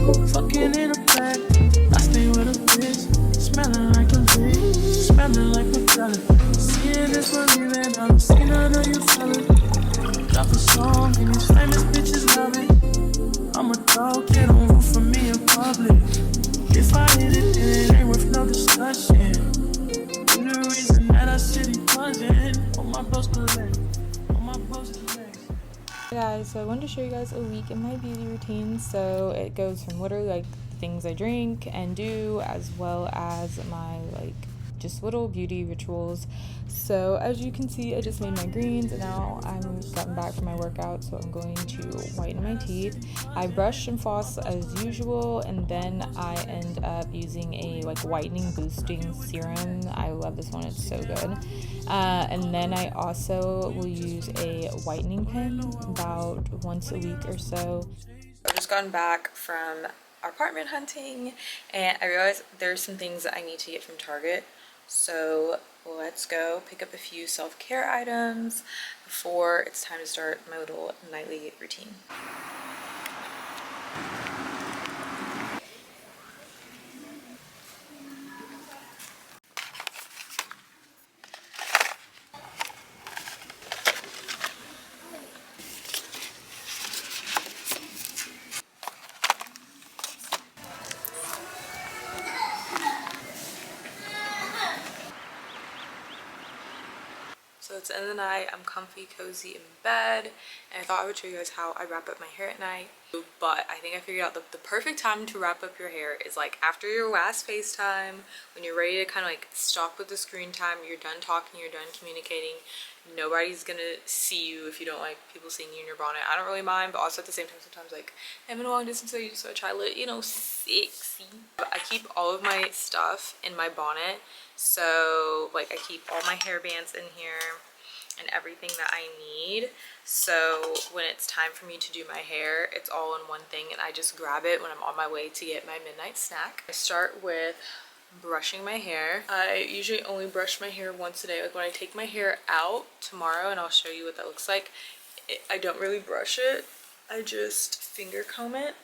Fucking in a bag, I stay with a bitch. Smelling like a bitch, smelling like a felon. Seeing this for leaving, I don't see none of you fellas. Drop a song and these famous bitches love it. I'm a dog, they don't root for me in public. If I hit it, then it ain't worth no discussion. You the reason that our city buzzing. On my post collect, on my post collect. Hey guys, so I wanted to show you guys a week in my beauty routine. So it goes from literally like things I drink and do, as well as my just little beauty rituals. So as you can see, I just made my greens and now I'm gotten back from my workout, so I'm going to whiten my teeth. I brush and floss as usual, and then I end up using a whitening boosting serum. I love this one, it's so good. And then I also will use a whitening pen about once a week or so. I've just gotten back from our apartment hunting and I realized there's some things that I need to get from Target. So let's go pick up a few self-care items before it's time to start my little nightly routine. So it's the end of the night, I'm comfy, cozy in bed, and I thought I would show you guys how I wrap up my hair at night. But I think I figured out the perfect time to wrap up your hair is after your last FaceTime, when you're ready to kind of stop with the screen time, you're done talking, you're done communicating. Nobody's gonna see you if you don't like people seeing you in your bonnet. I don't really mind, but also at the same time, sometimes I'm in a long distance, so I try to look, sexy. But I keep all of my stuff in my bonnet. So I keep all my hair bands in here and everything that I need. So when it's time for me to do my hair, it's all in one thing and I just grab it when I'm on my way to get my midnight snack. I start with brushing my hair. I usually only brush my hair once a day. When I take my hair out tomorrow, and I'll show you what that looks like, I don't really brush it. I just finger comb it.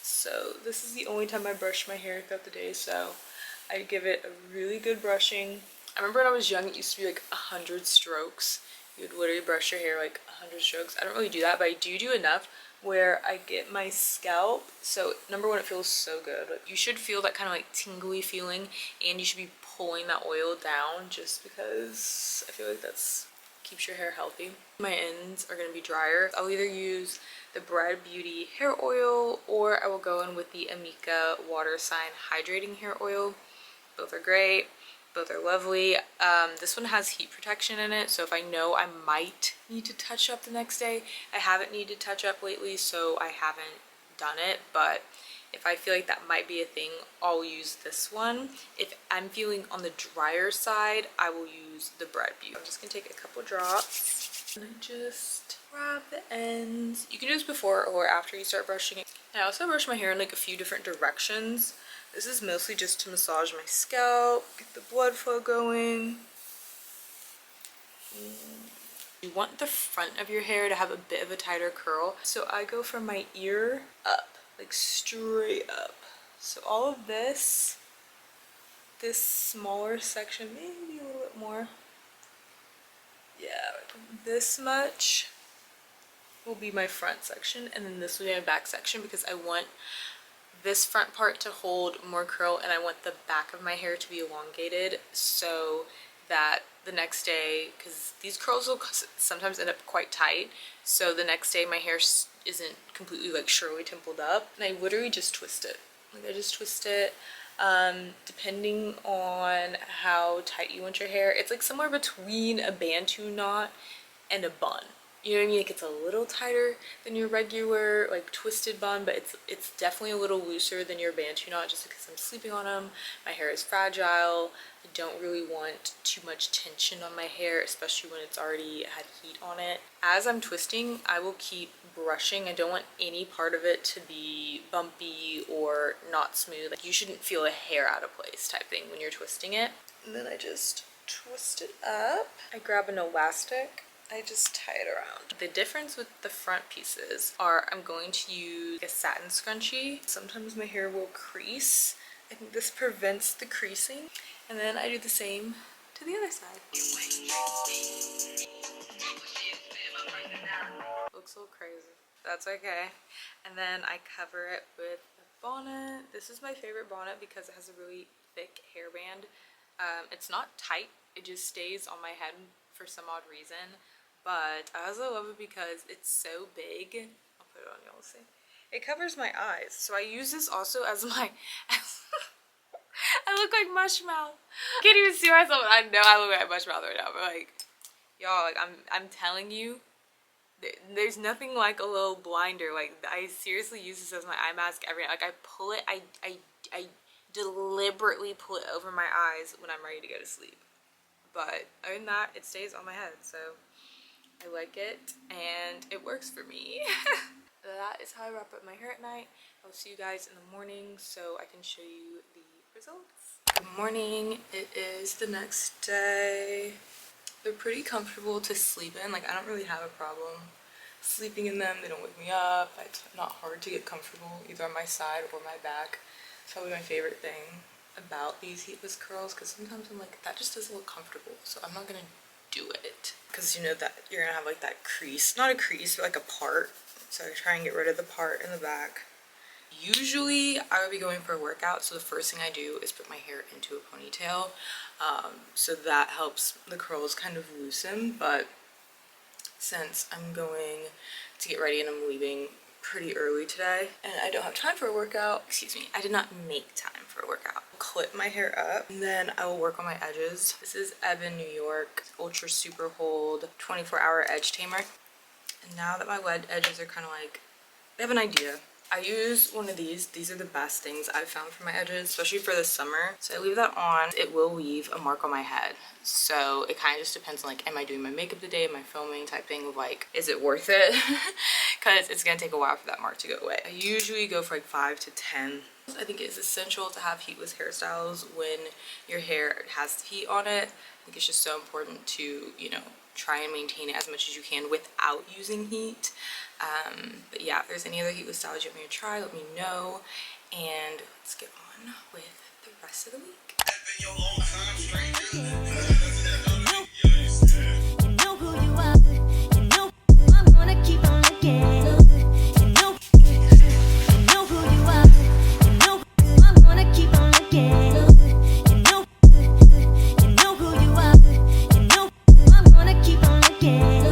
So this is the only time I brush my hair throughout the day. So I give it a really good brushing. I remember when I was young, it used to be 100 strokes. You would literally brush your hair 100 strokes. I don't really do that, but I do enough where I get my scalp. So number one, it feels so good. You should feel that kind of tingly feeling, and you should be pulling that oil down just because I feel that's keeps your hair healthy. My ends are going to be drier. I'll either use the Brad Beauty hair oil, or I will go in with the Amika Water Sign Hydrating Hair Oil. Both are great. Both are lovely. This one has heat protection in it, so if I know I might need to touch up the next day, I haven't needed to touch up lately, so I haven't done it, but if I feel that might be a thing, I'll use this one. If I'm feeling on the drier side, I will use the Brad Beauty. I'm just gonna take a couple drops and just grab the ends. You can do this before or after you start brushing it. And I also brush my hair in a few different directions. This is mostly just to massage my scalp, get the blood flow going. You want the front of your hair to have a bit of a tighter curl. So I go from my ear up, straight up. So all of this smaller section, maybe a little bit more. Yeah, this much will be my front section, and then this will be my back section, because I want this front part to hold more curl and I want the back of my hair to be elongated, so that the next day, because these curls will sometimes end up quite tight, so the next day my hair isn't completely Shirley templed up, and I literally just twist it. I just twist it. Depending on how tight you want your hair, it's somewhere between a Bantu knot and a bun. You know what I mean? It's a little tighter than your regular twisted bun, but it's definitely a little looser than your Bantu knot, just because I'm sleeping on them. My hair is fragile. I don't really want too much tension on my hair, especially when it's already had heat on it. As I'm twisting, I will keep brushing. I don't want any part of it to be bumpy or not smooth. You shouldn't feel a hair out of place type thing when you're twisting it. And then I just twist it up. I grab an elastic. I just tie it around. The difference with the front pieces are I'm going to use a satin scrunchie. Sometimes my hair will crease. I think this prevents the creasing. And then I do the same to the other side. Looks a little crazy. That's okay. And then I cover it with a bonnet. This is my favorite bonnet because it has a really thick hairband. It's not tight. It just stays on my head for some odd reason. But I also love it because it's so big. I'll put it on, y'all see. It covers my eyes. So I use this also as my... I look like Mushmouth. I can't even see myself. I know I look like Mushmouth right now, but like, y'all, like I'm telling you, there's nothing like a little blinder. Like, I seriously use this as my eye mask every night. Like, I pull it, I deliberately pull it over my eyes when I'm ready to go to sleep. But other than that, it stays on my head, so I like it and it works for me. That is how I wrap up my hair at night. I'll see you guys in the morning so I can show you the results. Good morning. It is the next day. They're pretty comfortable to sleep in. Like, I don't really have a problem sleeping in them. They don't wake me up. It's not hard to get comfortable either on my side or my back. It's probably my favorite thing about these heatless curls, because sometimes I'm like, that just doesn't look comfortable, so I'm not gonna do it. Because you know that you're gonna have like that crease, not a crease, but like a part. So I try and get rid of the part in the back. Usually I would be going for a workout, so the first thing I do is put my hair into a ponytail. So that helps the curls kind of loosen, but since I'm going to get ready and I'm leaving pretty early today and I don't have time for a workout, excuse me, I did not make time for a workout. Clip my hair up and then I will work on my edges. This is Evan New York Ultra Super Hold 24-hour edge tamer. And now that my wet edges are kind of like, they have an idea. I use one of these. These are the best things I've found for my edges, especially for the summer. So I leave that on. It will leave a mark on my head. So it kind of just depends on like, am I doing my makeup today? Am I filming type thing of like, is it worth it? Because it's going to take a while for that mark to go away. I usually go for like 5 to 10. I think it's essential to have heatless hairstyles when your hair has heat on it. I think it's just so important to, you know, try and maintain it as much as you can without using heat. But yeah, if there's any other heatless styles you want me to try, let me know. And let's get on with the rest of the week. You know who you are. You know I'm gonna keep on looking. You know who you are. You know I'm gonna keep on looking. You know who you are. You know I'm gonna keep on looking.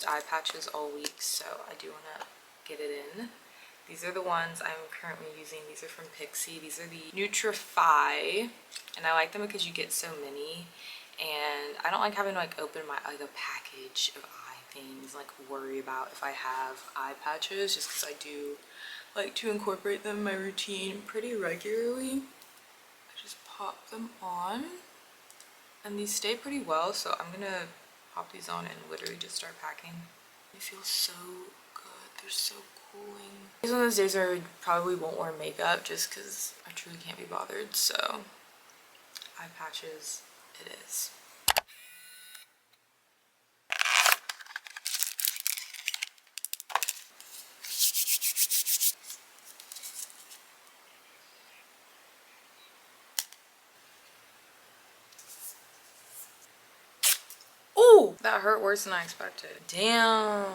Eye patches all week, so I do want to get it in. These are the ones I'm currently using. These are from Pixie. These are the Nutrify, and I like them because you get so many, and I don't like having to like open my like a package of eye things, like worry about if I have eye patches, just because I do like to incorporate them in my routine pretty regularly. I just pop them on, and these stay pretty well, so I'm gonna pop these on and literally just start packing. They feel so good. They're so cooling. These are one of those days where I probably won't wear makeup just because I truly can't be bothered. So eye patches it is. Ooh, that hurt worse than I expected. Damn.